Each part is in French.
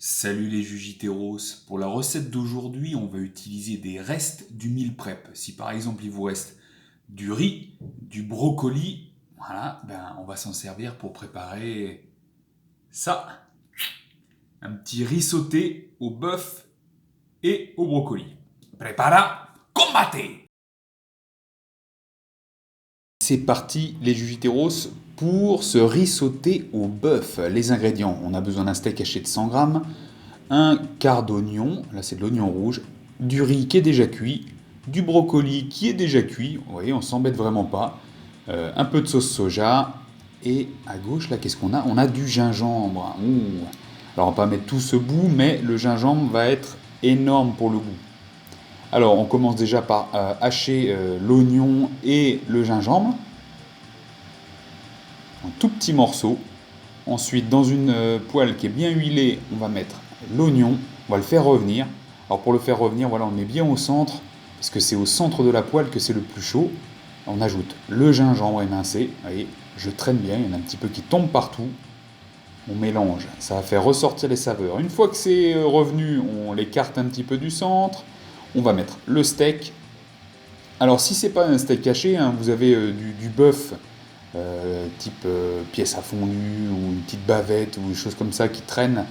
Salut les Jujiteros. Pour la recette d'aujourd'hui, on va utiliser des restes du meal prep. Si par exemple il vous reste du riz, du brocoli, voilà, on va s'en servir pour préparer ça. Un petit riz sauté au bœuf et au brocoli. Prepara, combate! C'est parti les Jujiteros pour ce riz sauté au bœuf. Les ingrédients, on a besoin d'un steak haché de 100 grammes, un quart d'oignon, là c'est de l'oignon rouge, du riz qui est déjà cuit, du brocoli qui est déjà cuit, vous voyez on s'embête vraiment pas, un peu de sauce soja, et à gauche là qu'est-ce qu'on a? On a du gingembre. Ouh. Alors on va pas mettre tout ce bout, mais le gingembre va être énorme pour le goût. Alors on commence déjà par hacher l'oignon et le gingembre en tout petits morceaux. Ensuite dans une poêle qui est bien huilée, on va mettre l'oignon, on va le faire revenir. Alors pour le faire revenir, voilà, on met bien au centre, parce que c'est au centre de la poêle que c'est le plus chaud. On ajoute le gingembre émincé, vous voyez, je traîne bien, il y en a un petit peu qui tombe partout. On mélange, ça va faire ressortir les saveurs. Une fois que c'est revenu, on l'écarte un petit peu du centre. On va mettre le steak. Alors si c'est pas un steak haché, hein, vous avez du bœuf type pièce à fondue ou une petite bavette ou des choses comme ça qui traînent.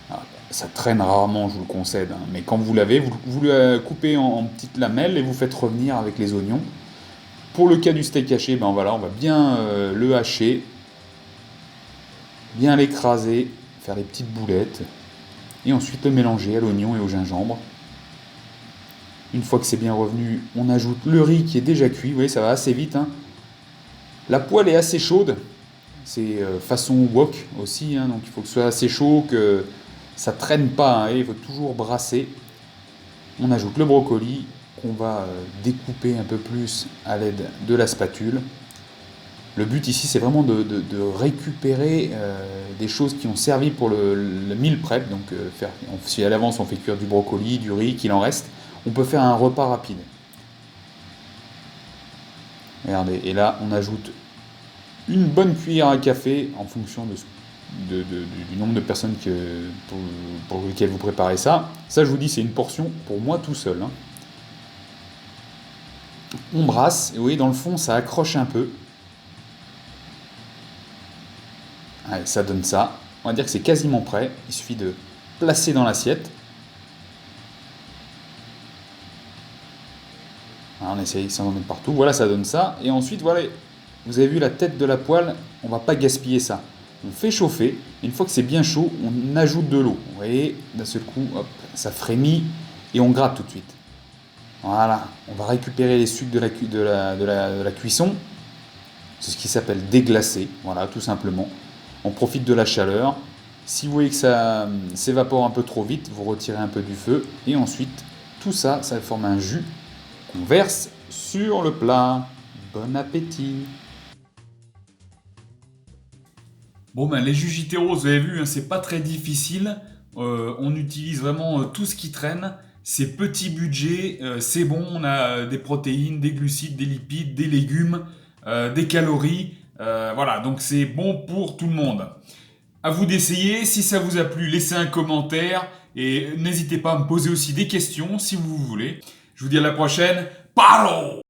Alors, ça traîne rarement, je vous le concède, hein, mais quand vous l'avez, vous le coupez en petites lamelles et vous faites revenir avec les oignons. Pour le cas du steak haché, voilà, on va bien le hacher, bien l'écraser, faire les petites boulettes, et ensuite le mélanger à l'oignon et au gingembre. Une fois que c'est bien revenu, on ajoute le riz qui est déjà cuit. Vous voyez, ça va assez vite, hein. La poêle est assez chaude. C'est façon wok aussi, hein, donc il faut que ce soit assez chaud, que ça traîne pas, hein, il faut toujours brasser. On ajoute le brocoli qu'on va découper un peu plus à l'aide de la spatule. Le but ici, c'est vraiment de récupérer des choses qui ont servi pour le meal prep. Donc, si à l'avance on fait cuire du brocoli, du riz, qu'il en reste, on peut faire un repas rapide. Regardez, et là, on ajoute une bonne cuillère à café en fonction du nombre de personnes pour lesquelles vous préparez ça. Ça, je vous dis, c'est une portion pour moi tout seul, hein. On brasse, et vous voyez, dans le fond, ça accroche un peu. Allez, ça donne ça. On va dire que c'est quasiment prêt. Il suffit de placer dans l'assiette. On essaye sans en mettre partout. Voilà, ça donne ça. Et ensuite, voilà, vous avez vu la tête de la poêle. On ne va pas gaspiller ça. On fait chauffer. Une fois que c'est bien chaud, on ajoute de l'eau. Vous voyez, d'un seul coup, hop, ça frémit et on gratte tout de suite. Voilà, on va récupérer les sucs de la cuisson. C'est ce qui s'appelle déglacer. Voilà, tout simplement. On profite de la chaleur. Si vous voyez que ça s'évapore un peu trop vite, vous retirez un peu du feu. Et ensuite, tout ça, ça forme un jus qu'on verse sur le plat. Bon appétit! Bon les Jujiteros, vous avez vu, hein, c'est pas très difficile. On utilise vraiment tout ce qui traîne. C'est petit budget, c'est bon. On a des protéines, des glucides, des lipides, des légumes, des calories. Voilà, donc c'est bon pour tout le monde. À vous d'essayer. Si ça vous a plu, laissez un commentaire et n'hésitez pas à me poser aussi des questions si vous voulez. Je vous dis à la prochaine. Paro!